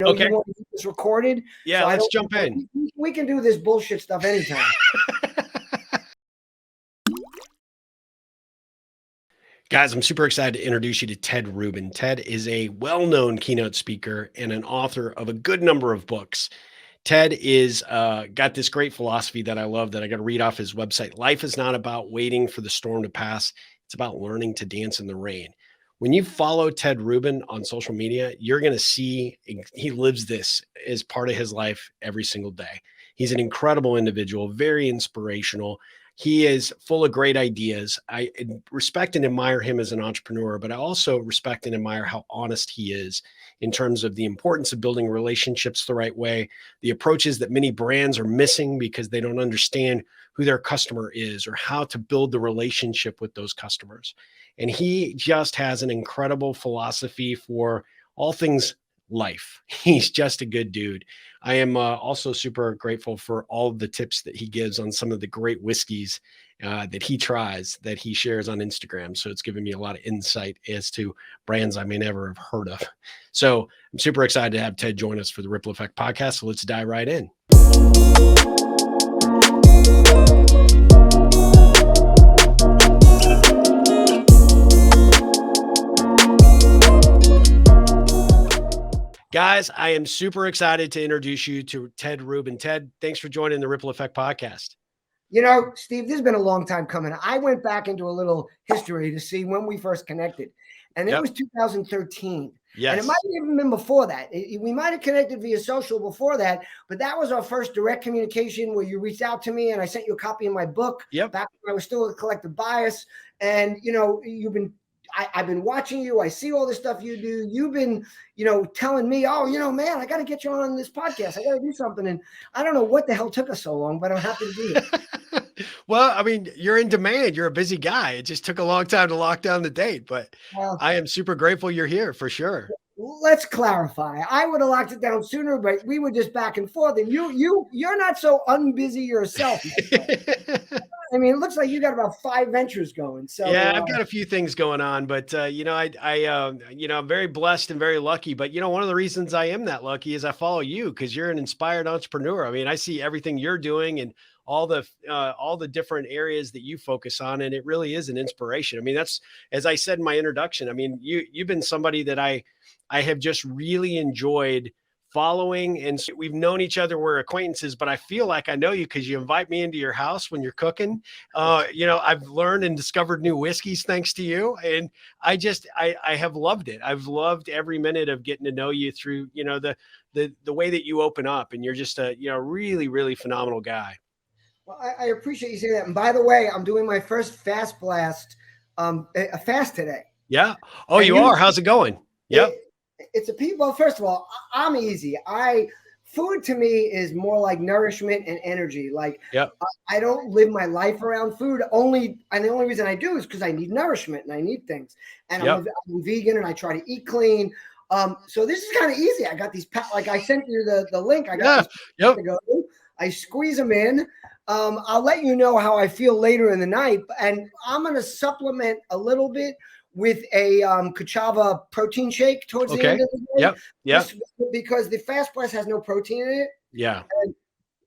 Okay. You want to get this recorded? Yeah, let's jump in. We can do this bullshit stuff anytime. Guys, I'm super excited to introduce you to Ted Rubin. Ted is a well-known keynote speaker and an author of a good number of books. Ted is got this great philosophy that I love that I got to read off his website. Life is not about waiting for the storm to pass. It's about learning to dance in the rain. When you follow Ted Rubin on social media, you're going to see he lives this as part of his life every single day. He's an incredible individual, very inspirational. He is full of great ideas. I respect and admire him as an entrepreneur, but I also respect and admire how honest he is in terms of the importance of building relationships the right way, the approaches that many brands are missing because they don't understand who their customer is or how to build the relationship with those customers. And he just has an incredible philosophy for all things life. He's just a good dude. I am also super grateful for all of the tips that he gives on some of the great whiskeys that he tries, that he shares on Instagram. So it's given me a lot of insight as to brands I may never have heard of. So I'm super excited to have Ted join us for the Ripple Effect podcast. So let's dive right in. Guys, I am super excited to introduce you to Ted Rubin. Ted, thanks for joining the Ripple Effect podcast. You know, Steve, this has been a long time coming. I went back into a little history to see when we first connected, and it was 2013. Yes. And it might have even been before that. We might have connected via social before that, but that was our first direct communication where you reached out to me and I sent you a copy of my book back when I was still a collective bias. And, you know, I've been watching you. I see all the stuff you do. You've been, telling me, oh, man, I got to get you on this podcast. I got to do something. And I don't know what the hell took us so long, but I'm happy to be here. Well, I mean, you're in demand. You're a busy guy. It just took a long time to lock down the date, but I am super grateful you're here for sure. Let's clarify. I would have locked it down sooner, but we were just back and forth. And you're not so unbusy yourself. I mean, it looks like you got about 5 ventures going. So yeah, I've got a few things going on, but I'm very blessed and very lucky. But one of the reasons I am that lucky is I follow you because you're an inspired entrepreneur. I mean, I see everything you're doing and all the different areas that you focus on, and it really is an inspiration. I mean, that's, as I said in my introduction, I mean, you've been somebody that I have just really enjoyed following, and so we've known each other, we're acquaintances, but I feel like I know you because you invite me into your house when you're cooking. I've learned and discovered new whiskeys thanks to you, and I have loved it. I've loved every minute of getting to know you through the way that you open up, and you're just a really, really phenomenal guy. Well, I appreciate you saying that. And by the way, I'm doing my first fast blast, a fast today. Yeah. Oh, you are? How's it going? Yep. It's well, first of all, I'm easy. Food to me is more like nourishment and energy. Like I don't live my life around food and the only reason I do is because I need nourishment and I need things. And I'm vegan and I try to eat clean. So this is kind of easy. I got these, like I sent you the link. I got this to go. I squeeze them in. I'll let you know how I feel later in the night. And I'm going to supplement a little bit with a Kachava protein shake towards the end of the day. Yep. Because the Fast Blast has no protein in it. Yeah.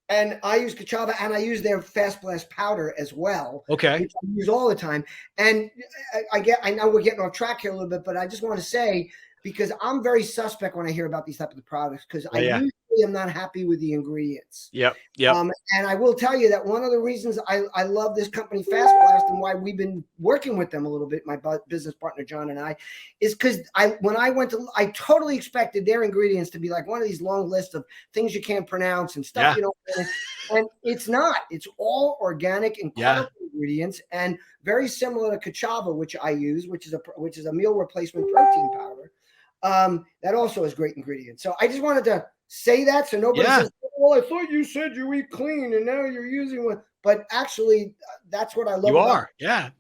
And I use Kachava and I use their Fast Blast powder as well. Okay. Which I use all the time. And I know we're getting off track here a little bit, but I just want to say, because I'm very suspect when I hear about these type of products, because I usually am not happy with the ingredients. Yep. And I will tell you that one of the reasons I love this company Fast Blast and why we've been working with them a little bit, my business partner John and I, is because I totally expected their ingredients to be like one of these long lists of things you can't pronounce and stuff, and it's not. It's all organic and quality ingredients and very similar to Kachava, which I use, which is a meal replacement protein powder. That also has great ingredients. So I just wanted to say that so nobody says, well, I thought you said you eat clean and now you're using one. But actually, that's what I love. You are. Yeah.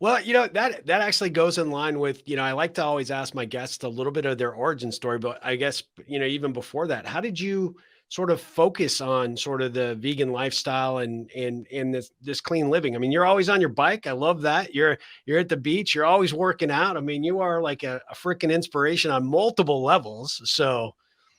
Well, that actually goes in line with, I like to always ask my guests a little bit of their origin story, but I guess, even before that, how did you sort of focus on sort of the vegan lifestyle and this clean living? I mean, you're always on your bike. I love that. You're at the beach. You're always working out. I mean, you are like a freaking inspiration on multiple levels. So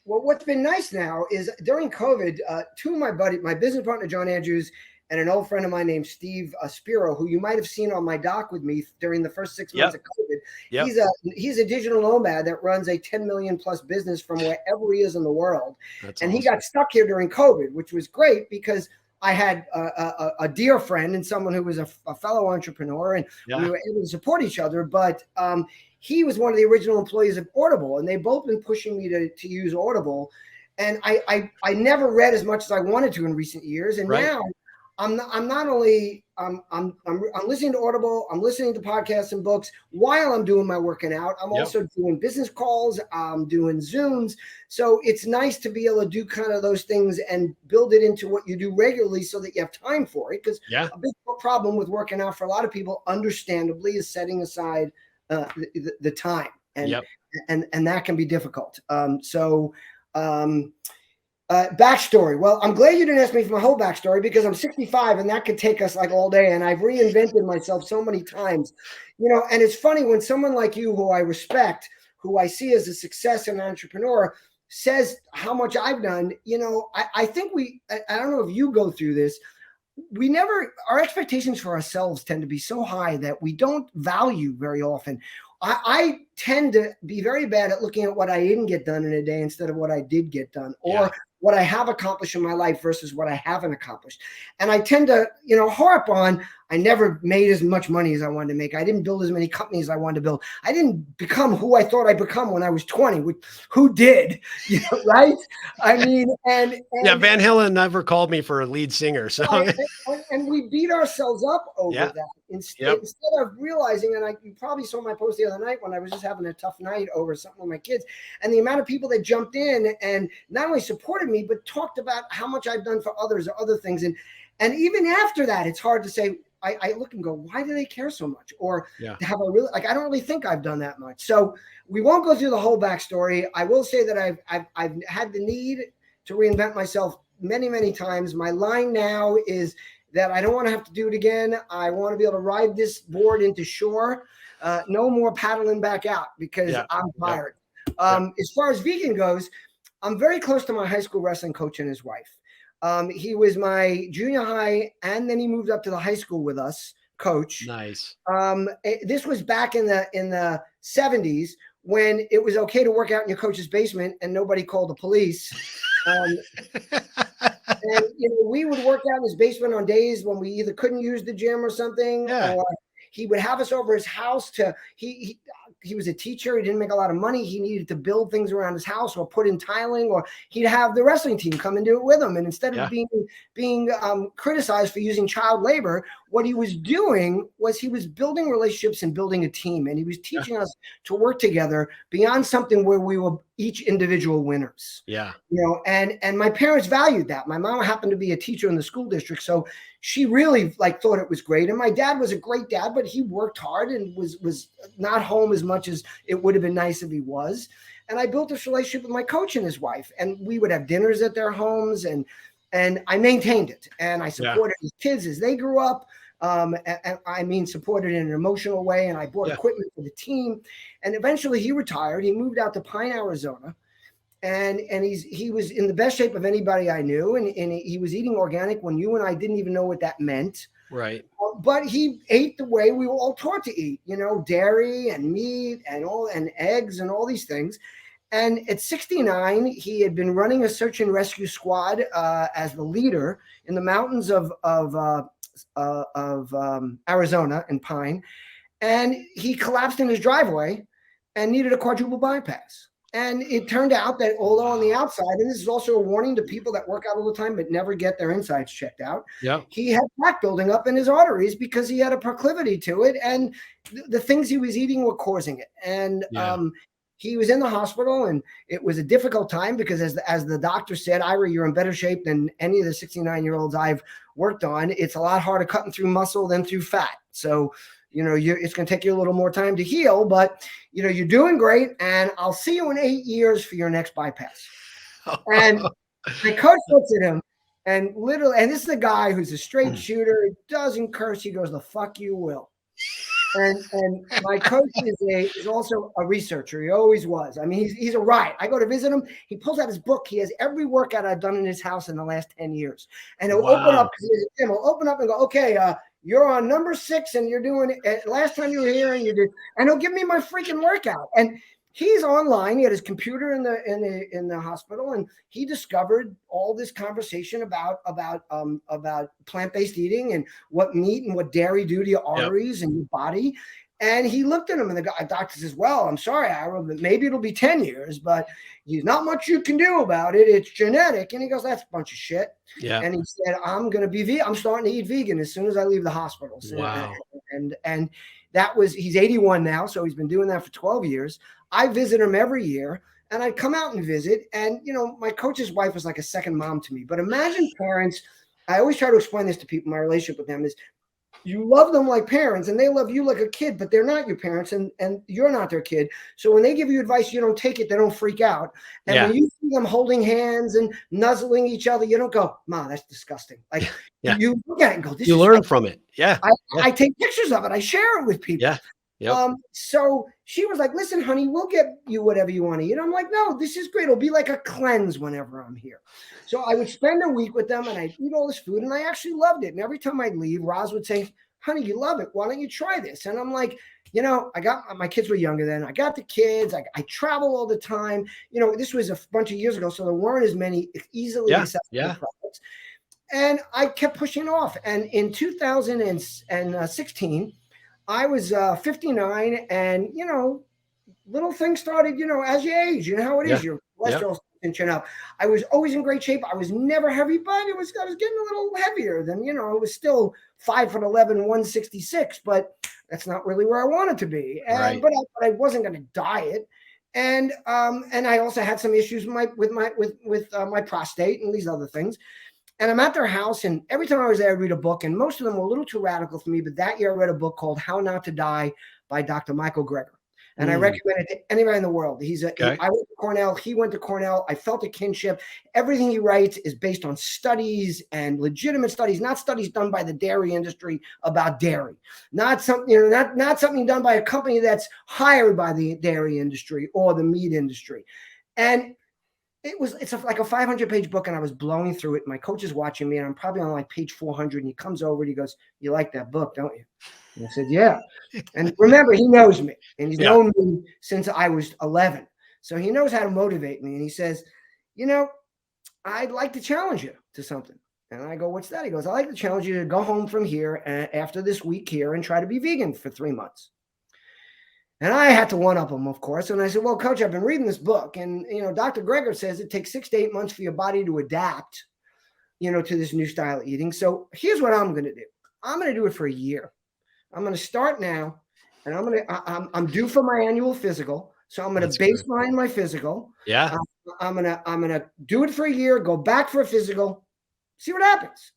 Well, what's been nice now is during COVID, two of my business partner, John Andrews, and an old friend of mine named Steve Spiro, who you might have seen on my doc with me during the first 6 months of COVID. Yep. He's a digital nomad that runs a 10 million plus business from wherever he is in the world. That's and awesome. He got stuck here during COVID, which was great because I had a dear friend and someone who was a fellow entrepreneur, and we were able to support each other. But he was one of the original employees of Audible, and they've both been pushing me to use Audible. And I never read as much as I wanted to in recent years, and now I'm not only I'm listening to Audible, I'm listening to podcasts and books while I'm doing my working out. I'm also doing business calls, I'm doing Zooms. So it's nice to be able to do kind of those things and build it into what you do regularly so that you have time for it. Because a big problem with working out for a lot of people, understandably, is setting aside the time, and that can be difficult. Backstory. Well, I'm glad you didn't ask me for my whole backstory because I'm 65 and that could take us like all day. And I've reinvented myself so many times, and it's funny when someone like you, who I respect, who I see as a success and an entrepreneur, says how much I've done. I think I don't know if you go through this. Our expectations for ourselves tend to be so high that we don't value very often. I tend to be very bad at looking at what I didn't get done in a day instead of what I did get done, or what I have accomplished in my life versus what I haven't accomplished. And I tend to, harp on, I never made as much money as I wanted to make. I didn't build as many companies as I wanted to build. I didn't become who I thought I'd become when I was 20, who did, right? I mean, and Van Halen never called me for a lead singer. So, and we beat ourselves up over that instead of realizing, and you probably saw my post the other night when I was just having a tough night over something with my kids, and the amount of people that jumped in and not only supported me, but talked about how much I've done for others or other things. And even after that, it's hard to say, I look and go, why do they care so much? Or have I really, I don't really think I've done that much. So we won't go through the whole backstory. I will say that I've had the need to reinvent myself many, many times. My line now is that I don't want to have to do it again. I want to be able to ride this board into shore. No more paddling back out because I'm tired. As far as vegan goes, I'm very close to my high school wrestling coach and his wife. He was my junior high, and then he moved up to the high school with us, coach. Nice. This was back in the 70s when it was okay to work out in your coach's basement and nobody called the police. And we would work out in his basement on days when we either couldn't use the gym or something, or he would have us over his house he was a teacher. He didn't make a lot of money. He needed to build things around his house or put in tiling, or he'd have the wrestling team come and do it with him. And instead of being criticized for using child labor, what he was doing was he was building relationships and building a team. And he was teaching us to work together beyond something where we were each individual winners. And my parents valued that. My mom happened to be a teacher in the school district, so she really thought it was great. And my dad was a great dad, but he worked hard and was not home as much as it would have been nice if he was. And I built this relationship with my coach and his wife, and we would have dinners at their homes, and I maintained it, and I supported his kids as they grew up. And I mean, supported in an emotional way, and I bought equipment for the team. And eventually he retired. He moved out to Pine, Arizona. And he was in the best shape of anybody I knew. And he was eating organic when you and I didn't even know what that meant. Right. But he ate the way we were all taught to eat, dairy and meat and eggs and all these things. And at 69, he had been running a search and rescue squad as the leader in the mountains of Arizona and Pine. And he collapsed in his driveway and needed a quadruple bypass. And it turned out that although on the outside, and this is also a warning to people that work out all the time but never get their insides checked out, he had plaque building up in his arteries because he had a proclivity to it, and the things he was eating were causing it. And he was in the hospital, and it was a difficult time because as the doctor said, Ira, you're in better shape than any of the 69-year-olds I've worked on. It's a lot harder cutting through muscle than through fat. So it's going to take you a little more time to heal, but you're doing great, and I'll see you in 8 years for your next bypass. And the coach looks at him and literally, and this is a guy who's a straight shooter, doesn't curse. He goes, the fuck you will. And my coach is also a researcher. He always was. I mean, he's a riot. I go to visit him. He pulls out his book. He has every workout I've done in his house in the last 10 years. And he'll open up, he'll open up and go, okay, you're on number 6 and you're doing it. Last time you were here and you did, and he'll give me my freaking workout. And he's online. He had his computer in the hospital, and he discovered all this conversation about plant-based eating and what meat and what dairy do to your arteries and your body. And he looked at him, and the doctor says, "Well, I'm sorry, Ira, but maybe it'll be 10 years, but there's not much you can do about it. It's genetic." And he goes, "That's a bunch of shit." Yeah. And he said, "I'm going to be vegan. I'm starting to eat vegan as soon as I leave the hospital." Wow. And that was, he's 81 now, so he's been doing that for 12 years. I visit him every year, and I'd come out and visit. And, you know, my coach's wife was like a second mom to me. But imagine parents, I always try to explain this to people, my relationship with them is, you love them like parents and they love you like a kid, but they're not your parents and you're not their kid. So when they give you advice, you don't take it. They don't freak out. And when you see them holding hands and nuzzling each other, you don't go, "Ma, that's disgusting." Like you look at it and go, "This." You learn from it. Yeah. I take pictures of it. I share it with people. Yeah. Yep. So she was like, "Listen, honey, we'll get you whatever you want to eat." I'm like, "No, this is great. It'll be like a cleanse whenever I'm here." So I would spend a week with them and I'd eat all this food and I actually loved it. And every time I'd leave, Roz would say, "Honey, you love it. Why don't you try this?" And I'm like, you know, my kids were younger then. I got the kids. I travel all the time. You know, this was a bunch of years ago, so there weren't as many easily accessible products. And I kept pushing off. And in 2016, I was 59, and, you know, little things started, you know, as you age, you know how it is, your cholesterol's inching up. I was always in great shape. I was never heavy, but I was getting a little heavier than, you know, it was still 5'11", 166, but that's not really where I wanted to be. And, but I wasn't going to diet. And I also had some issues with my prostate and these other things. And I'm at their house, and every time I was there, I'd read a book, and most of them were a little too radical for me. But that year I read a book called How Not to Die by Dr. Michael Greger. And I recommend it to anybody in the world. I went to Cornell. He went to Cornell. I felt a kinship. Everything he writes is based on studies and legitimate studies, not studies done by the dairy industry about dairy, not something, you know, not something done by a company that's hired by the dairy industry or the meat industry. And it's like a 500-page book, and I was blowing through it. My coach is watching me, and I'm probably on like page 400, and he comes over and he goes, "You like that book, don't you?" And I said, "Yeah." And remember, he knows me, and he's known me since I was 11. So he knows how to motivate me. And he says, "You know, I'd like to challenge you to something." And I go, "What's that?" He goes, "I'd like to challenge you to go home from here after this week here and try to be vegan for 3 months." And I had to one-up him, of course. And I said, "Well, Coach, I've been reading this book. And, you know, Dr. Greger says it takes 6 to 8 months for your body to adapt, you know, to this new style of eating. So here's what I'm going to do. I'm going to do it for a year. I'm going to start now. And I'm due for my annual physical. So I'm going to baseline my physical. Yeah. I'm going to do it for a year, go back for a physical, see what happens."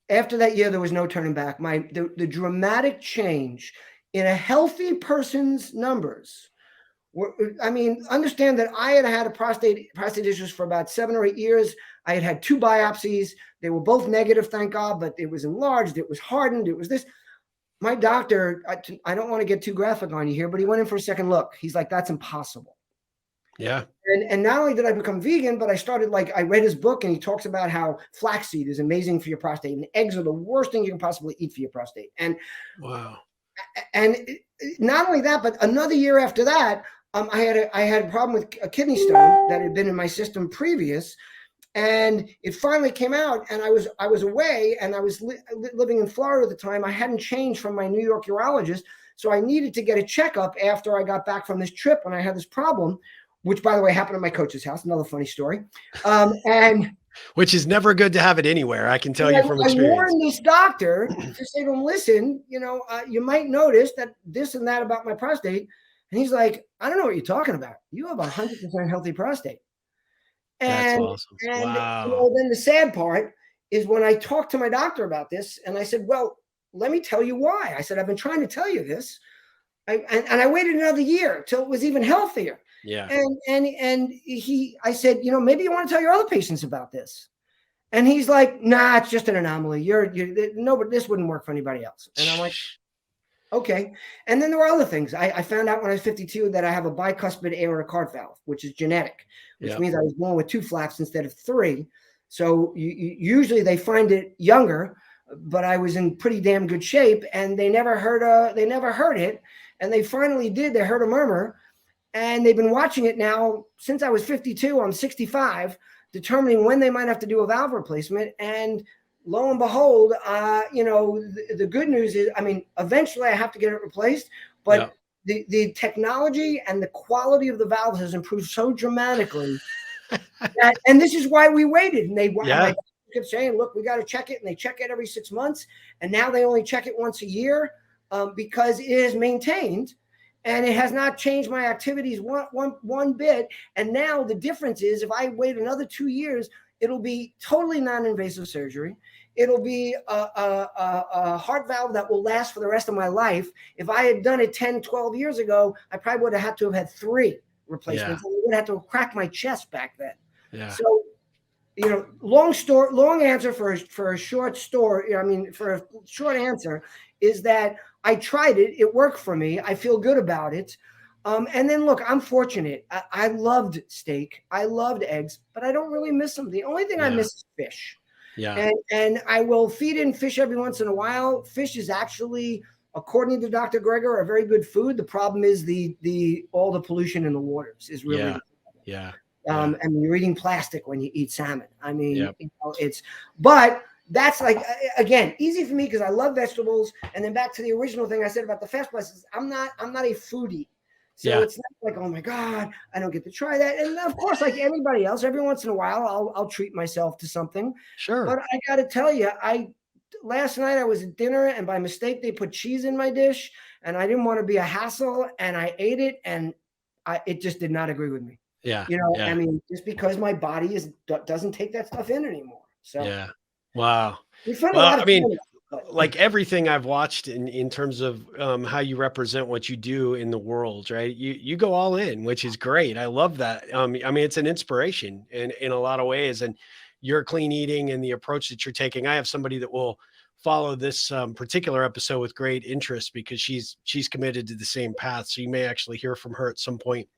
After that year, there was no turning back. The dramatic change in a healthy person's numbers. I mean, understand that I had a prostate issues for about 7 or 8 years. I had 2 biopsies. They were both negative, thank God, but it was enlarged. It was hardened. It was this. My doctor, I don't want to get too graphic on you here, but he went in for a second look. He's like, "That's impossible." Yeah. And not only did I become vegan, but I started, I read his book, and he talks about how flaxseed is amazing for your prostate, and eggs are the worst thing you can possibly eat for your prostate. And wow. And not only that, but another year after that, I had a problem with a kidney stone that had been in my system previous, and it finally came out. And I was away, and I was living in Florida at the time. I hadn't changed from my New York urologist, so I needed to get a checkup after I got back from this trip when I had this problem, which, by the way, happened at my coach's house. Another funny story. And which is never good to have it anywhere. I can tell you from experience. I warned this doctor to say to him, "Listen, you know, you might notice that this and that about my prostate." And he's like, "I don't know what you're talking about. You have 100% healthy prostate." And, that's awesome. Wow. You know, then the sad part is when I talked to my doctor about this, and I said, "Well, let me tell you why." I said, "I've been trying to tell you this." And I waited another year till it was even healthier. Yeah. I said, "You know, maybe you want to tell your other patients about this." And he's like, nah, it's just an anomaly. You're no, but this wouldn't work for anybody else. And I'm like, okay. And then there were other things. I found out when I was 52 that I have a bicuspid aortic heart valve, which is genetic, which means I was born with 2 flaps instead of 3. So usually they find it younger, but I was in pretty damn good shape, and they never heard it. And they finally did. They heard a murmur, and they've been watching it now since I was 52. I'm 65, determining when they might have to do a valve replacement. And lo and behold, the good news is, I mean, eventually I have to get it replaced, but the technology and the quality of the valves has improved so dramatically that, and this is why we waited. And they kept saying, look, we got to check it. And they check it every 6 months. And now they only check it once a year because it is maintained. And it has not changed my activities one bit. And now the difference is, if I wait another 2 years, it'll be totally non-invasive surgery. It'll be a heart valve that will last for the rest of my life. If I had done it 10, 12 years ago, I probably would have had to have had 3 replacements. And I would have to crack my chest back then. Yeah. So, long answer for a short story. I mean, for a short answer is that I tried it. It worked for me. I feel good about it. And then look, I'm fortunate. I loved steak. I loved eggs, but I don't really miss them. The only thing I miss is fish. Yeah. And I will feed in fish every once in a while. Fish is actually, according to Dr. Greger, a very good food. The problem is all the pollution in the waters is really and you're eating plastic when you eat salmon. I mean, but that's like, again, easy for me because I love vegetables. And then back to the original thing I said about the fast places, I'm not a foodie. So it's not like, oh my God, I don't get to try that. And of course, like anybody else, every once in a while, I'll treat myself to something. Sure. But I got to tell you, last night I was at dinner and by mistake, they put cheese in my dish and I didn't want to be a hassle and I ate it and it just did not agree with me. Yeah. I mean, just because my body doesn't take that stuff in anymore. So, wow. Well, I mean, like everything I've watched in terms of how you represent what you do in the world, right? You go all in, which is great. I love that. I mean, it's an inspiration in a lot of ways, and your clean eating and the approach that you're taking. I have somebody that will follow this particular episode with great interest because she's committed to the same path. So you may actually hear from her at some point.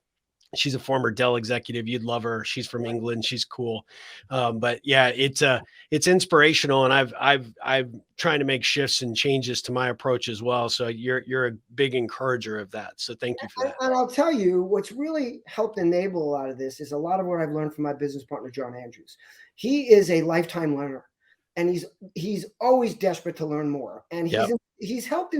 She's a former Dell executive. You'd love her. She's from England. She's cool. But yeah, it's inspirational. And I've trying to make shifts and changes to my approach as well. So you're a big encourager of that. So thank you for that. And I'll tell you what's really helped enable a lot of this is a lot of what I've learned from my business partner, John Andrews. He is a lifetime learner and he's always desperate to learn more. And he's helped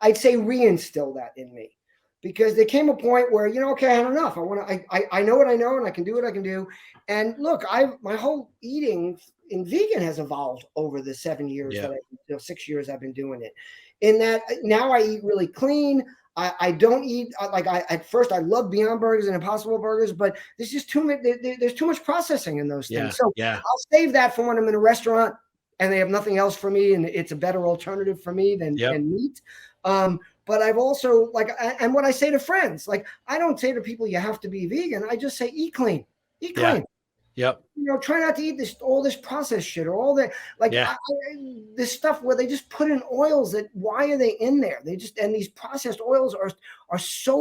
I'd say reinstill that in me. Because there came a point where, okay, I had enough. I know what I know and I can do what I can do. And look, my whole eating in vegan has evolved over the 7 years 6 years I've been doing it. In that now I eat really clean. I don't eat at first I love Beyond Burgers and Impossible Burgers, but there's just too much. There's too much processing in those things. So I'll save that for when I'm in a restaurant and they have nothing else for me, and it's a better alternative for me than meat. But I've also and what I say to friends, I don't say to people, you have to be vegan. I just say, eat clean, eat clean. Yep. Try not to eat all this processed shit or all that, this stuff where they just put in oils that, why are they in there? And these processed oils are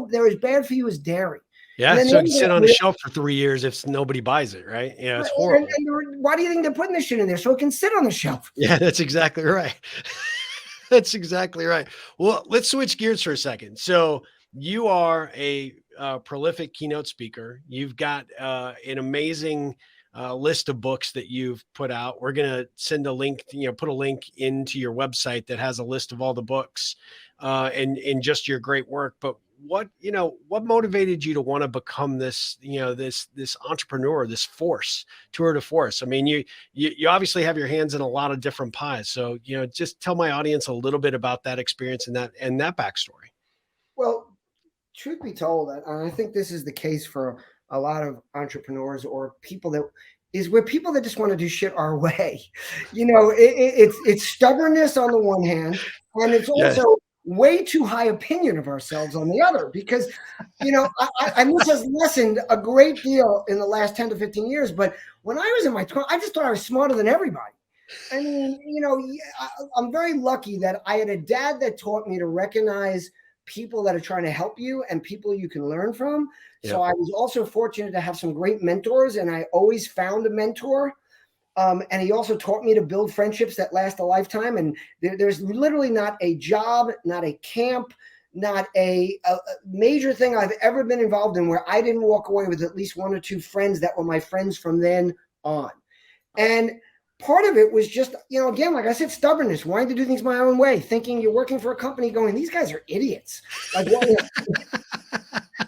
they're as bad for you as dairy. Yeah. So it can sit on the shelf for 3 years if nobody buys it. Right. Yeah. It's horrible. And why do you think they're putting this shit in there? So it can sit on the shelf. Yeah, that's exactly right. That's exactly right. Well, let's switch gears for a second. So you are a prolific keynote speaker. You've got an amazing list of books that you've put out. We're going to send a link, put a link into your website that has a list of all the books and just your great work. But what motivated you to want to become this, this entrepreneur, this tour de force? I mean, you obviously have your hands in a lot of different pies. So, just tell my audience a little bit about that experience and that backstory. Well, truth be told, I think this is the case for a lot of entrepreneurs or people that just want to do shit our way. It's stubbornness on the one hand, and it's also way too high opinion of ourselves on the other, because, and this has lessened a great deal in the last 10 to 15 years. But when I was in my 20s, I just thought I was smarter than everybody. I mean, I'm very lucky that I had a dad that taught me to recognize people that are trying to help you and people you can learn from. Yeah. So I was also fortunate to have some great mentors, and I always found a mentor. And he also taught me to build friendships that last a lifetime. And there's literally not a job, not a camp, not a major thing I've ever been involved in where I didn't walk away with at least one or two friends that were my friends from then on. And part of it was just, again, like I said, stubbornness, wanting to do things my own way, thinking you're working for a company going, these guys are idiots. Like,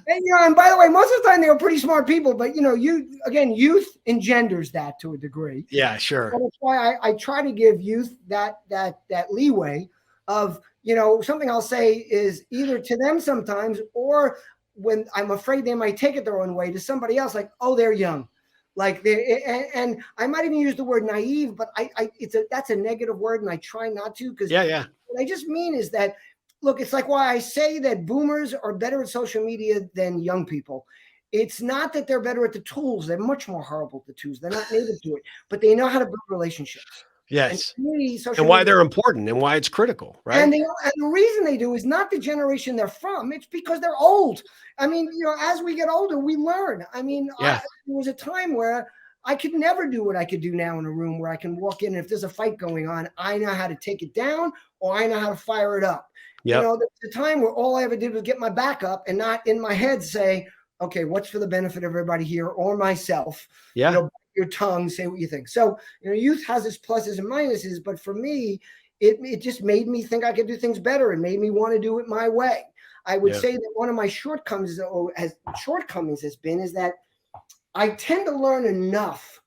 and by the way, most of the time they were pretty smart people, but youth engenders that to a degree. Yeah, sure. So that's why I try to give youth that leeway of, something I'll say is either to them sometimes, or when I'm afraid they might take it their own way, to somebody else, like, oh, they're young. Like and I might even use the word naive, but that's a negative word, and I try not to, because yeah. What I just mean is that, look, it's like why I say that boomers are better at social media than young people. It's not that they're better at the tools; they're much more horrible at the tools. They're not native to it, but they know how to build relationships. Yes, and why they're important and why it's critical, right? And the reason they do is not the generation they're from. It's because they're old. I mean, as we get older, we learn. I mean, yeah. There was a time where I could never do what I could do now in a room, where I can walk in, and if there's a fight going on, I know how to take it down, or I know how to fire it up. Yep. There's a time where all I ever did was get my back up and not in my head say, okay, what's for the benefit of everybody here or myself? Yeah. Your tongue, say what you think. So, youth has its pluses and minuses, but for me, it just made me think I could do things better and made me want to do it my way. I would say that one of my shortcomings has been is that I tend to learn enough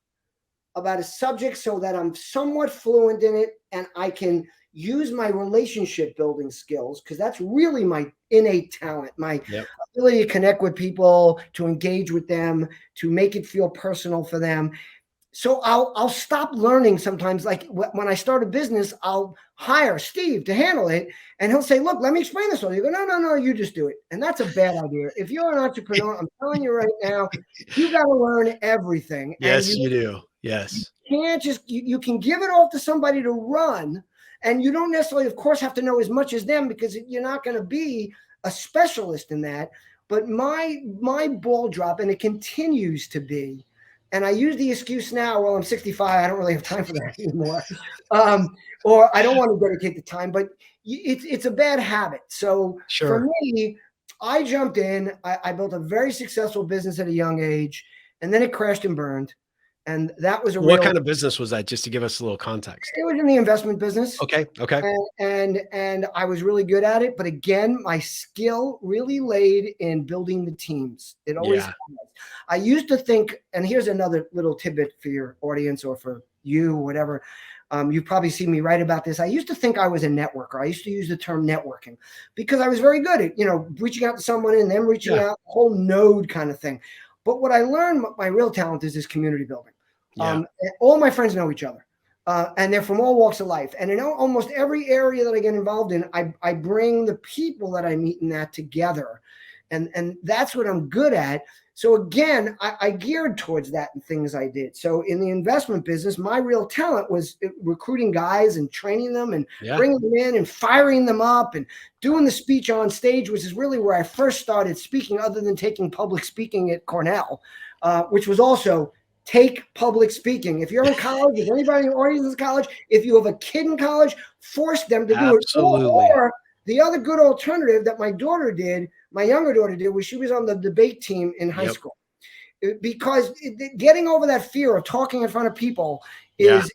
about a subject so that I'm somewhat fluent in it, and I can use my relationship building skills, because that's really my innate talent, my ability to connect with people, to engage with them, to make it feel personal for them. So I'll stop learning sometimes. Like when I start a business, I'll hire Steve to handle it, and he'll say, look, let me explain this. You go, no, you just do it. And that's a bad idea. If you're an entrepreneur, I'm telling you right now, you got to learn everything. Yes, you do. Yes. You can't you can give it off to somebody to run, and you don't necessarily, of course, have to know as much as them, because you're not going to be a specialist in that. But my ball drop, and it continues to be, and I use the excuse now, well, I'm 65, I don't really have time for that anymore. Or I don't want to dedicate the time, but it's a bad habit. So for me, I jumped in, I built a very successful business at a young age, and then it crashed and burned. And that was what kind of business was that, just to give us a little context? It was in the investment business. Okay. And I was really good at it. But again, my skill really laid in building the teams. It always was. I used to think, and here's another little tidbit for your audience or for you, whatever. You've probably seen me write about this. I used to think I was a networker. I used to use the term networking because I was very good at, reaching out to someone and them reaching out, the whole node kind of thing. But what I learned, my real talent is community building. All my friends know each other, and they're from all walks of life. And in almost every area that I get involved in, I bring the people that I meet in that together. And that's what I'm good at. So again, I geared towards that in things I did. So in the investment business, my real talent was recruiting guys and training them and bringing them in and firing them up and doing the speech on stage, which is really where I first started speaking, other than taking public speaking at Cornell, which was also take public speaking. If you're in college, if anybody in the audience is in college, if you have a kid in college, force them to do it. Or the other good alternative that my younger daughter did, was she was on the debate team in high school. Because getting over that fear of talking in front of people is,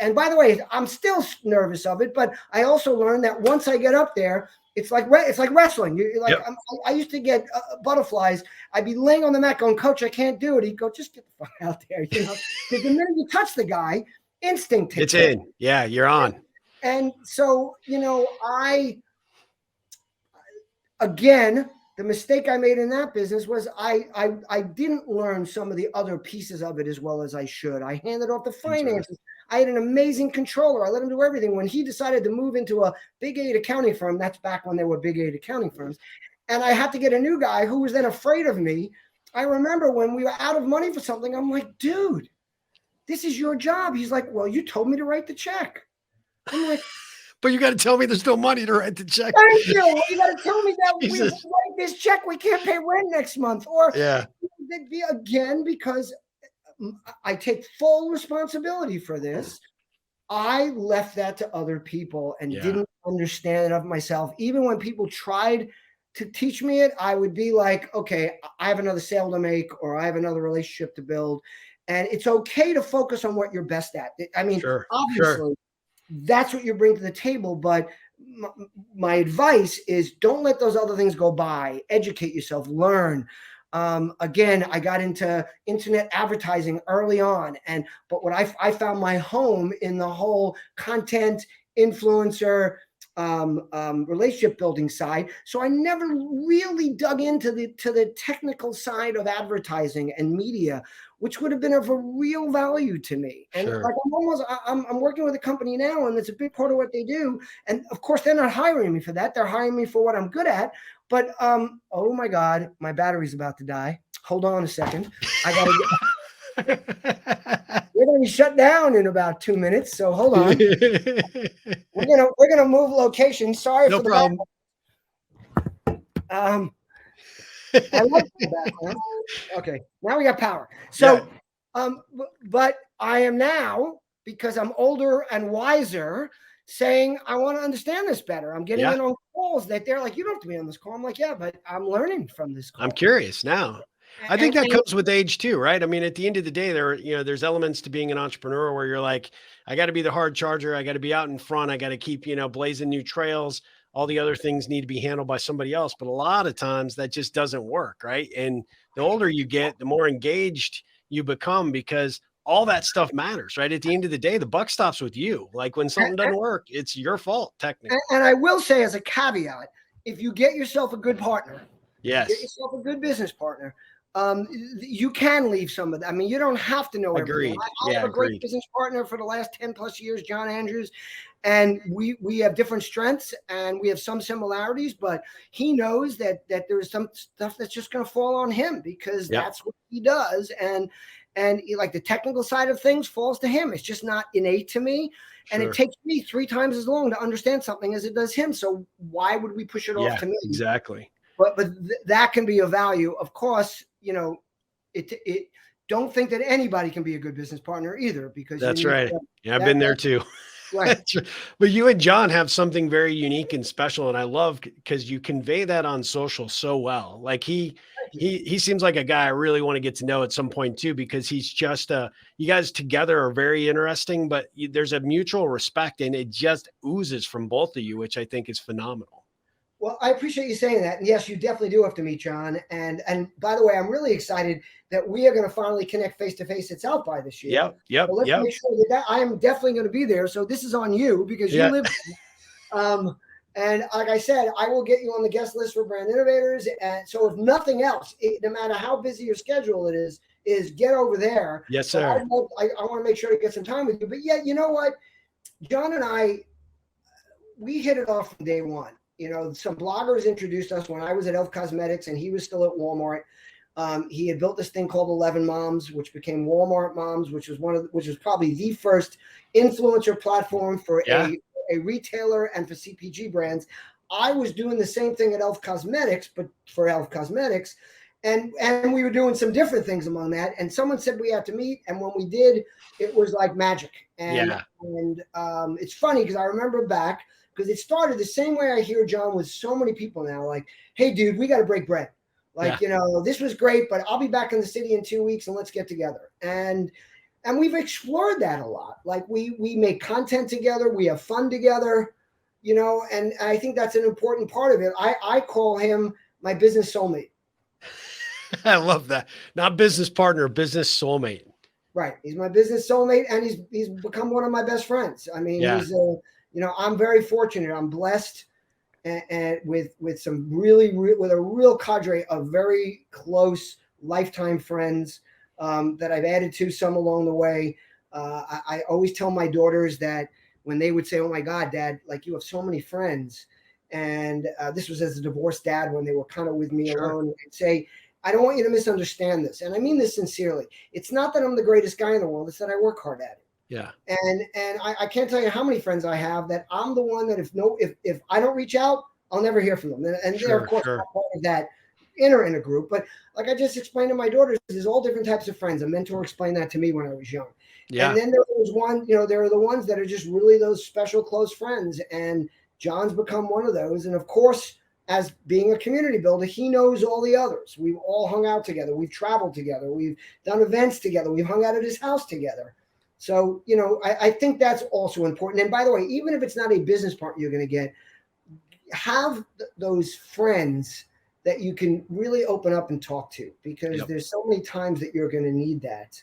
and by the way, I'm still nervous of it, but I also learned that once I get up there, it's like wrestling. I used to get butterflies. I'd be laying on the mat going, Coach, I can't do it. He'd go, just get the fuck out there. Because the minute you touch the guy, instinct takes it's in. Yeah, you're on. And so, again, the mistake I made in that business was I didn't learn some of the other pieces of it as well as I should. I handed off the finances. I had an amazing controller. I let him do everything. When he decided to move into a big 8 accounting firm, that's back when there were big 8 accounting firms, and I had to get a new guy who was then afraid of me. I remember when we were out of money for something, I'm like, dude, this is your job. He's like, well, you told me to write the check. I'm like, but you got to tell me there's no money to write the check. Thank you. You got to tell me that we write this check. We can't pay rent next month. Or again, because I take full responsibility for this. I left that to other people and didn't understand it of myself. Even when people tried to teach me it, I would be like, okay, I have another sale to make, or I have another relationship to build. And it's okay to focus on what you're best at. I mean, obviously, that's what you bring to the table. But my advice is don't let those other things go by. Educate yourself, learn. Again, I got into internet advertising early on, but what I found my home in the whole content influencer relationship building side. So I never really dug into the technical side of advertising and media, which would have been of a real value to me. And like I'm working with a company now, and it's a big part of what they do. And of course, they're not hiring me for that. They're hiring me for what I'm good at. But oh my God, my battery's about to die. Hold on a second. I gotta we're gonna be shut down in about 2 minutes. So hold on. we're gonna move location. Sorry for the problem. I love the background. Okay, now we got power. So but I am now, because I'm older and wiser, saying I want to understand this better. I'm getting in on calls that they're like, you don't have to be on this call. I'm like, yeah, but I'm learning from this call. I'm curious now. I think that comes with age too, right? I mean, at the end of the day, there's elements to being an entrepreneur where you're like, I got to be the hard charger. I got to be out in front. I got to keep, blazing new trails. All the other things need to be handled by somebody else. But a lot of times that just doesn't work, right? And the older you get, the more engaged you become, because all that stuff matters, right? At the end of the day, the buck stops with you. Like when something doesn't work, it's your fault, technically. And I will say, as a caveat, if you get yourself a good partner, get yourself a good business partner, you can leave some of that. I mean, you don't have to know everything. I have a great business partner for the last 10 plus years, John Andrews, and we have different strengths and we have some similarities, but he knows that there's some stuff that's just going to fall on him because that's what he does. And like the technical side of things falls to him. It's just not innate to me. And it takes me 3 times as long to understand something as it does him. So why would we push it off to me? Exactly. But that can be a value. Of course, don't think that anybody can be a good business partner either, because that's right. I've been there too. Right. But you and John have something very unique and special. And I love because you convey that on social so well. Like he seems like a guy I really want to get to know at some point too, because he's just you guys together are very interesting, but there's a mutual respect and it just oozes from both of you, which I think is phenomenal. Well, I appreciate you saying that. And yes, you definitely do have to meet John. And by the way, I'm really excited that we are going to finally connect face-to-face at South by this year. Yep. So let's make sure that I am definitely going to be there. So this is on you because you live there. And like I said, I will get you on the guest list for Brand Innovators. And so if nothing else, no matter how busy your schedule it is get over there. Yes, sir. I want to make sure to get some time with you. But yeah, you know what? John and we hit it off from day one. Some bloggers introduced us when I was at Elf Cosmetics and he was still at Walmart. He had built this thing called 11 Moms, which became Walmart Moms, which was probably the first influencer platform for a retailer and for CPG brands. I was doing the same thing at Elf Cosmetics, but for Elf Cosmetics. And we were doing some different things among that. And someone said we had to meet. And when we did, it was like magic. And it's funny because I remember back, because it started the same way I hear John with so many people now, like, hey, dude, we got to break bread. Like, this was great, but I'll be back in the city in 2 weeks and let's get together. And we've explored that a lot. Like we make content together. We have fun together, and I think that's an important part of it. I call him my business soulmate. I love that. Not business partner, business soulmate. Right. He's my business soulmate and he's become one of my best friends. I mean, he's I'm very fortunate. I'm blessed and with some with a real cadre of very close lifetime friends that I've added to some along the way. I always tell my daughters that when they would say, "Oh my God, Dad, like you have so many friends," and this was as a divorced dad when they were kind of with me Sure. alone, I'd say, "I don't want you to misunderstand this, and I mean this sincerely. It's not that I'm the greatest guy in the world; it's that I work hard at it." Yeah. And I can't tell you how many friends I have that I'm the one that if I don't reach out, I'll never hear from them. And they're of Sure. course Sure. not part of that inner group. But like I just explained to my daughters, there's all different types of friends. A mentor explained that to me when I was young. And Yeah. then there was one, there are the ones that are just really those special close friends. And John's become one of those. And of course, as being a community builder, he knows all the others. We've all hung out together. We've traveled together. We've done events together. We've hung out at his house together. So, I think that's also important. And by the way, even if it's not a business partner you're going to get, have those friends that you can really open up and talk to, because there's so many times that you're going to need that.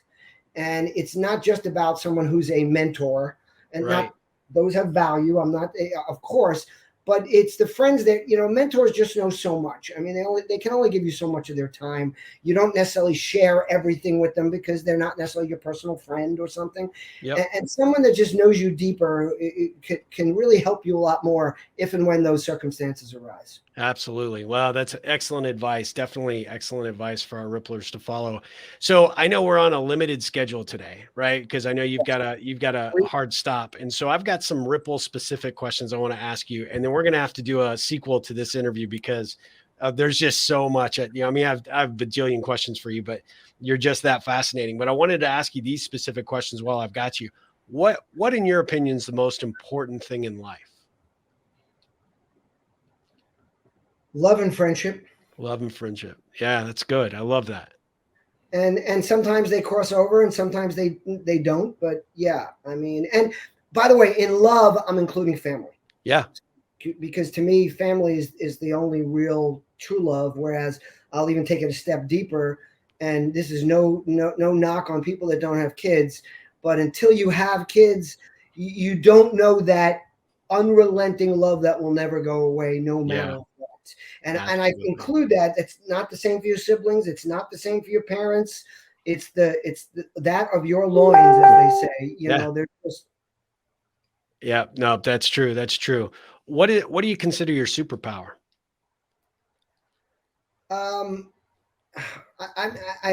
And it's not just about someone who's a mentor, and Right. not those have value. I'm not, of course, but it's the friends that, mentors just know so much. I mean, they can only give you so much of their time. You don't necessarily share everything with them because they're not necessarily your personal friend or something. Yep. And someone that just knows you deeper, it can really help you a lot more if and when those circumstances arise. Absolutely. Wow, that's excellent advice. Definitely excellent advice for our Ripplers to follow. So I know we're on a limited schedule today, right? Because I know you've got a hard stop. And so I've got some Ripple specific questions I want to ask you. And then we're going to have to do a sequel to this interview because there's just so much. I have a bajillion questions for you, but you're just that fascinating. But I wanted to ask you these specific questions while I've got you. What in your opinion is the most important thing in life? Love and friendship. Love and friendship. Yeah, that's good. I love that. And sometimes they cross over and sometimes they don't. But yeah, I mean, and by the way, in love, I'm including family. Yeah. Because to me, family is the only real true love. Whereas I'll even take it a step deeper. And this is no knock on people that don't have kids, but until you have kids, you don't know that unrelenting love that will never go away, no matter what. And I include that. It's not the same for your siblings. It's not the same for your parents. It's that of your loins, as they say. They're just. Yeah, no, that's true. That's true. What do you consider your superpower? I'd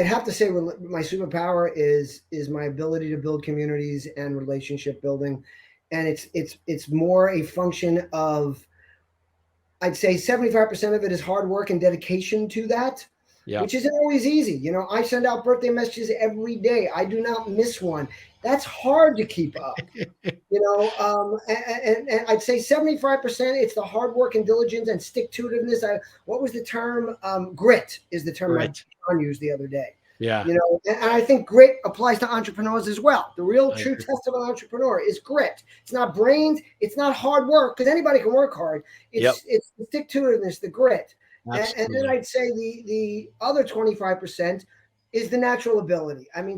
have to say my superpower is my ability to build communities and relationship building, and it's more a function of, I'd say 75% of it is hard work and dedication to that, which isn't always easy. I send out birthday messages every day. I do not miss one. That's hard to keep up. And I'd say 75%, it's the hard work and diligence and stick-to-itiveness. What was the term? Grit is the term my John used the other day. Yeah. And I think grit applies to entrepreneurs as well. The real true test of an entrepreneur is grit. It's not brains. It's not hard work, because anybody can work hard. It's the stick-to-itiveness, the grit. And then I'd say the other 25% is the natural ability. I mean,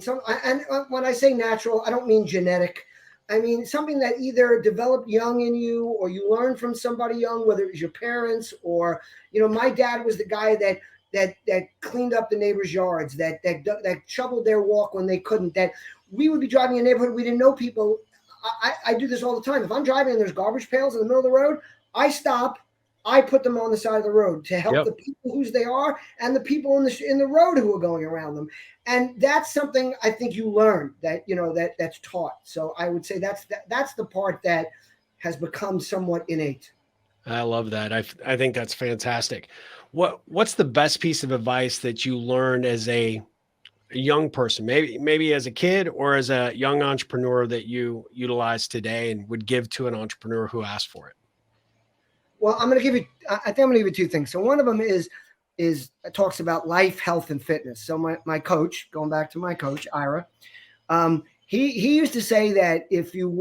when I say natural, I don't mean genetic. I mean, something that either developed young in you or you learned from somebody young, whether it was your parents or, my dad was the guy that cleaned up the neighbors' yards, that shoveled their walk when they couldn't, that we would be driving a neighborhood, we didn't know people. I do this all the time. If I'm driving and there's garbage pails in the middle of the road, I stop. I put them on the side of the road to help the people whose they are and the people in the road who are going around them. And that's something I think you learn that's taught. So I would say that's the part that has become somewhat innate. I love that. I think that's fantastic. What's the best piece of advice that you learned as a young person, maybe as a kid or as a young entrepreneur, that you utilize today and would give to an entrepreneur who asked for it? Well, I think I'm going to give you two things. So one of them is talks about life, health, and fitness. So my coach, going back to my coach, Ira, he used to say that if you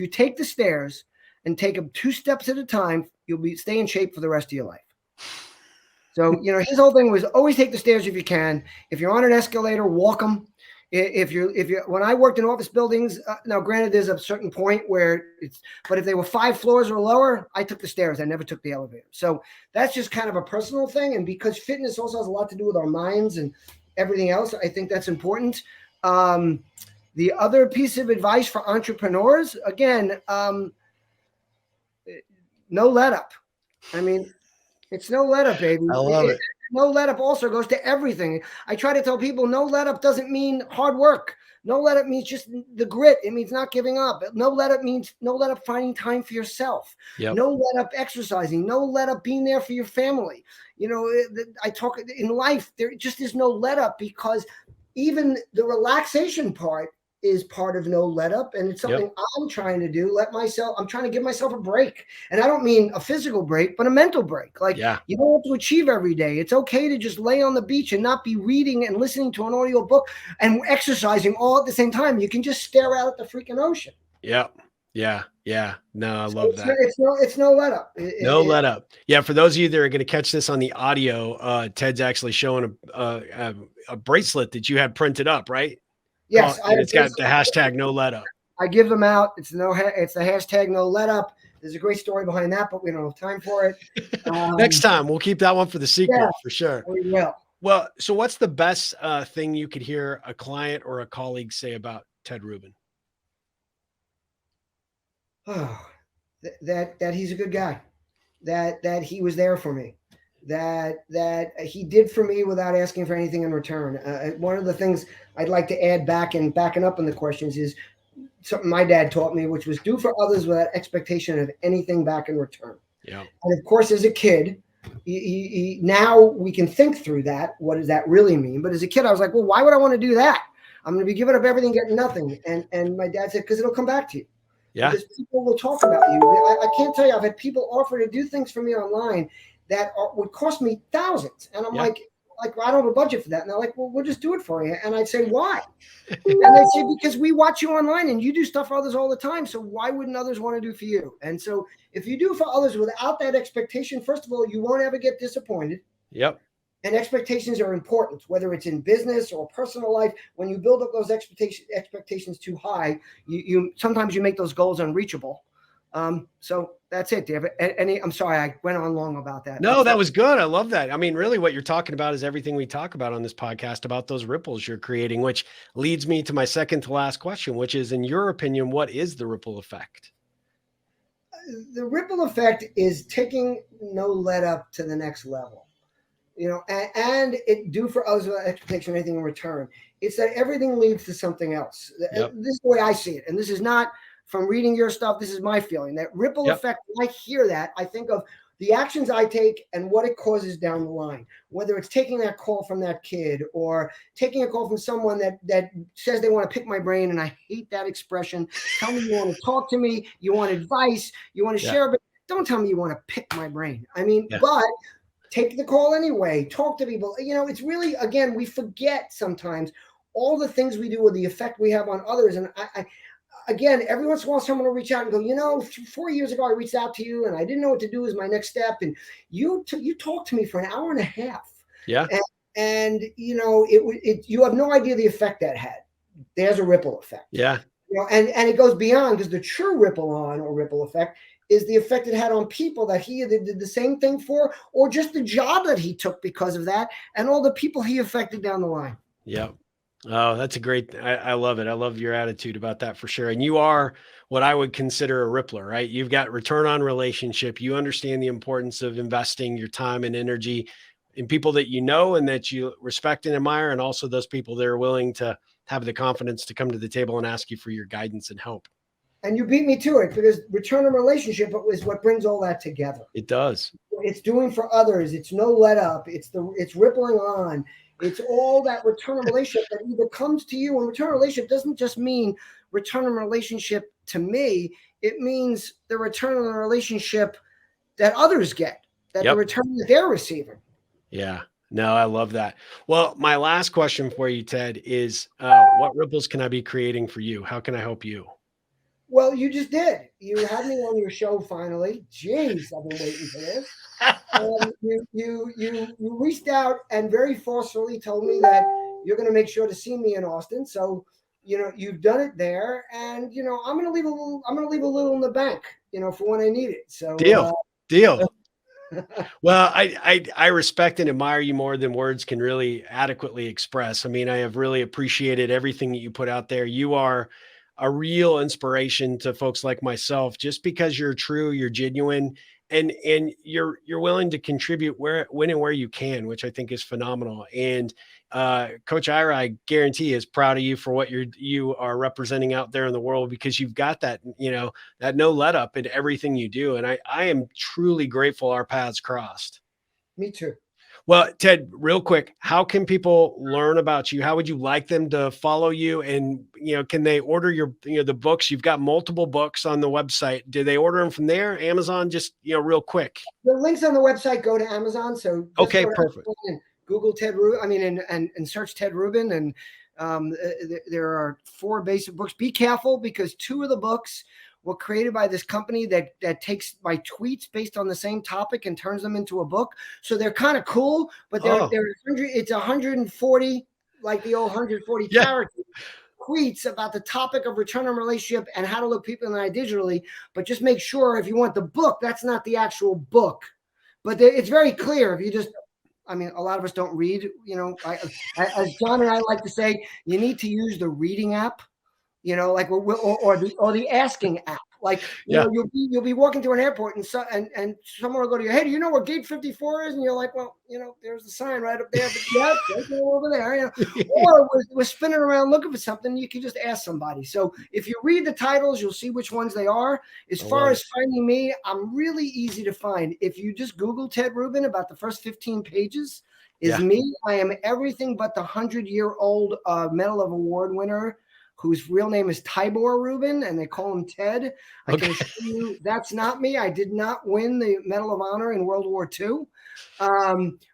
take the stairs and take them 2 steps at a time, you'll stay in shape for the rest of your life. So, his whole thing was always take the stairs if you can. If you're on an escalator, walk them. When I worked in office buildings, now granted, there's a certain point where but if they were 5 floors or lower, I took the stairs. I never took the elevator. So that's just kind of a personal thing. And because fitness also has a lot to do with our minds and everything else, I think that's important. The other piece of advice for entrepreneurs, again, no let up. I mean, it's no let up, baby. I love it. No let up also goes to everything. I try to tell people no let up doesn't mean hard work. No let up means just the grit. It means not giving up. No let up means no let up finding time for yourself. Yep. No let up exercising. No let up being there for your family. You know, I talk in life, there just is no let up, because even the relaxation part is part of no let up. And it's something I'm trying to do. I'm trying to give myself a break. And I don't mean a physical break, but a mental break. Like, you don't have to achieve every day. It's okay to just lay on the beach and not be reading and listening to an audio book and exercising all at the same time. You can just stare out at the freaking ocean. Yep. Yeah. Yeah. No, I love that. It's no let up. No let up. Yeah. For those of you that are going to catch this on the audio, Ted's actually showing a bracelet that you had printed up, right? Yes. And it's got the hashtag no let up. I give them out. It's the hashtag no let up. There's a great story behind that, but we don't have time for it. Next time, we'll keep that one for the secret, for sure. We will. Well, so what's the best thing you could hear a client or a colleague say about Ted Rubin? Oh, that he's a good guy, that he was there for me, that he did for me without asking for anything in return. One of the things I'd like to add backing up on the questions is something my dad taught me, which was do for others without expectation of anything back in return. Yeah. And of course, as a kid, now we can think through that. What does that really mean? But as a kid, I was like, well, why would I want to do that? I'm going to be giving up everything, getting nothing. And my dad said, because it'll come back to you. Yeah. Because people will talk about you. I can't tell you, I've had people offer to do things for me online that would cost me thousands. And I'm like, I don't have a budget for that. And they're like, well, we'll just do it for you. And I'd say, why? And they'd say, because we watch you online and you do stuff for others all the time. So why wouldn't others want to do for you? And so if you do for others without that expectation, first of all, you won't ever get disappointed. Yep. And expectations are important, whether it's in business or personal life. When you build up those expectations too high, you sometimes you make those goals unreachable. So that's it. Do you have any? I'm sorry, I went on long about that. No, that was good. I love that. I mean, really what you're talking about is everything we talk about on this podcast about those ripples you're creating, which leads me to my second to last question, which is, in your opinion, what is the ripple effect? The ripple effect is taking no let up to the next level. You know, and it do for others without expectation of anything in return. It's that everything leads to something else. Yep. This is the way I see it. And this is not from reading your stuff. This is my feeling. That ripple effect, when I hear that, I think of the actions I take and what it causes down the line. Whether it's taking that call from that kid or taking a call from someone that says they want to pick my brain, and I hate that expression. Tell me you want to talk to me, you want advice, you want to share, but don't tell me you want to pick my brain. I mean, but take the call anyway. Talk to people. You know, it's really, again, we forget sometimes all the things we do with the effect we have on others. And I again, every once in a while, someone will reach out and go, you know, 4 years ago, I reached out to you and I didn't know what to do as my next step. And you talked to me for an hour and a half. Yeah. And you know, you have no idea the effect that had. There's a ripple effect. Yeah. You know, and it goes beyond, because the true ripple on or ripple effect is the effect it had on people that he either did the same thing for, or just the job that he took because of that, and all the people he affected down the line. Yeah. Oh, that's a great, I love it. I love your attitude about that for sure. And you are what I would consider a rippler, right? You've got return on relationship. You understand the importance of investing your time and energy in people that you know and that you respect and admire, and also those people that are willing to have the confidence to come to the table and ask you for your guidance and help. And you beat me to it, because return on relationship is what brings all that together. It does. It's doing for others. It's no let up. It's rippling on. It's all that return on relationship that either comes to you. And return on relationship doesn't just mean return on relationship to me. It means the return on the relationship that others get, that the return that they're receiving. Yeah. No, I love that. Well, my last question for you, Ted, is what ripples can I be creating for you? How can I help you? Well, you just did. You had me on your show finally. Jeez, I've been waiting for this. You reached out and very forcefully told me that you're going to make sure to see me in Austin. So, you know, you've done it there, and you know, I'm going to leave a little in the bank, you know, for when I need it. So deal. Well, I respect and admire you more than words can really adequately express. I mean, I have really appreciated everything that you put out there. You are a real inspiration to folks like myself, just because you're true, you're genuine, and you're willing to contribute where when and where you can, which I think is phenomenal. And Coach Ira, I guarantee, is proud of you for what you are representing out there in the world, because you've got that, that no let up in everything you do. And I am truly grateful our paths crossed. Me too. Well, Ted, real quick, how can people learn about you? How would you like them to follow you? And, can they order the books? You've got multiple books on the website. Do they order them from there? Amazon? Just, real quick. The links on the website go to Amazon. So just Okay, go to perfect. Amazon and Google Ted Rubin. I mean, and search Ted Rubin. And there are 4 basic books. Be careful, because 2 of the books were created by this company that takes my tweets based on the same topic and turns them into a book. So they're kind of cool, but it's 140, like the old 140 Yeah. characters tweets about the topic of return on relationship and how to look people in the eye digitally. But just make sure, if you want the book, that's not the actual book. But it's very clear. If you just, I mean, a lot of us don't read, as John and I like to say, you need to use the reading app, like or the asking app. Like, Yeah. you'll be walking through an airport and someone will go to you, hey, do you know where gate 54 is? And you're like, well, there's the sign right up there, but yeah, right over there. Or we're spinning around looking for something, you can just ask somebody. So if you read the titles, you'll see which ones they are. As far as finding me, I'm really easy to find. If you just Google Ted Rubin, about the first 15 pages is me. I am everything but the 100-year-old Medal of Award winner, whose real name is Tibor Rubin, and they call him Ted. I can assure you that's not me. I did not win the Medal of Honor in World War II.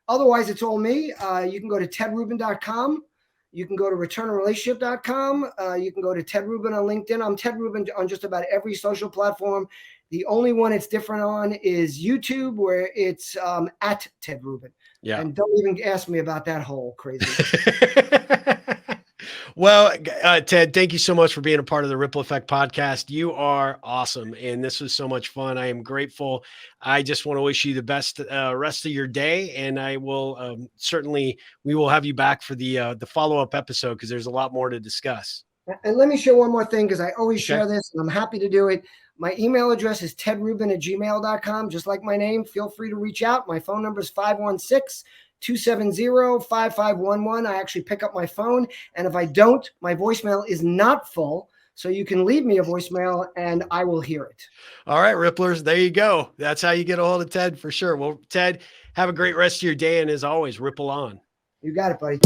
Otherwise, it's all me. You can go to tedrubin.com. You can go to returnonrelationship.com. You can go to Ted Rubin on LinkedIn. I'm Ted Rubin on just about every social platform. The only one it's different on is YouTube, where it's at Ted Rubin. Yeah. And don't even ask me about that whole crazy. Well, Ted, thank you so much for being a part of the Ripple Effect podcast. You are awesome, and this was so much fun. I am grateful. I just want to wish you the best rest of your day, and I will we will have you back for the follow-up episode, because there's a lot more to discuss. And let me share one more thing, because I always share this, and I'm happy to do it. My email address is tedrubin@gmail.com, just like my name. Feel free to reach out. My phone number is 516-270-5511. I actually pick up my phone, and if I don't, my voicemail is not full. So you can leave me a voicemail and I will hear it. All right, Ripplers, there you go. That's how you get a hold of Ted, for sure. Well, Ted, have a great rest of your day. And as always, ripple on. You got it, buddy.